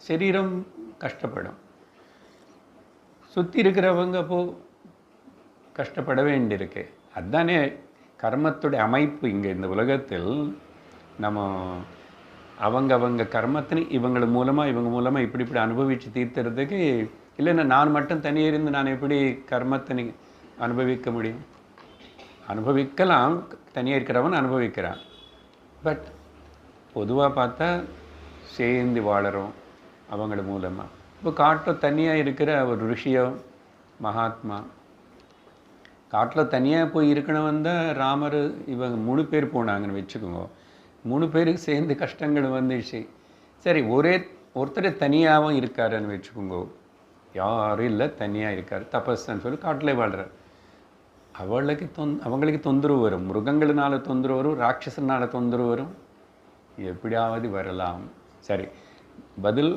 சரீரம் கஷ்டப்படும். சுற்றி இருக்கிறவங்க அப்போது கஷ்டப்பட வேண்டியிருக்கு. அதுதானே கர்மத்துடைய அமைப்பு. இங்கே இந்த உலகத்தில் நம்ம அவங்க கர்மத்தினை இவங்க மூலமாக இப்படி அனுபவித்து தீர்த்துறதுக்கு, இல்லைன்னா நான் மட்டும் தனியே இருந்து நான் எப்படி கர்மத்தினை அனுபவிக்க முடியும்? அனுபவிக்கலாம், தனியாக இருக்கிறவன் அனுபவிக்கிறான். பட் பொதுவாக பார்த்தா சேர்ந்து வாழறோம் அவங்கள மூலமாக. இப்போ காட்டில் தனியாக இருக்கிற ஒரு ரிஷியோ மகாத்மா, காட்டில் தனியாக போய் இருக்கணும் தான் ராமர் இவங்க 3 பேர் போனாங்கன்னு வச்சுக்கோங்க. 3 பேருக்கு சேர்ந்து கஷ்டங்கள் வந்துச்சு. சரி, ஒருத்தர் தனியாகவும் இருக்காருன்னு வச்சுக்கோங்க. யாரும் இல்லை, தனியாக இருக்கார், தபஸ்ன்னு சொல்லி காட்டில் வாழ்கிறார். அவங்களுக்கு தொந்தரவு வரும், மிருகங்களினால தொந்தரவு வரும், ராட்சசனால தொந்தரவு வரும், எப்படியாவது வரலாம். சரி, பதில்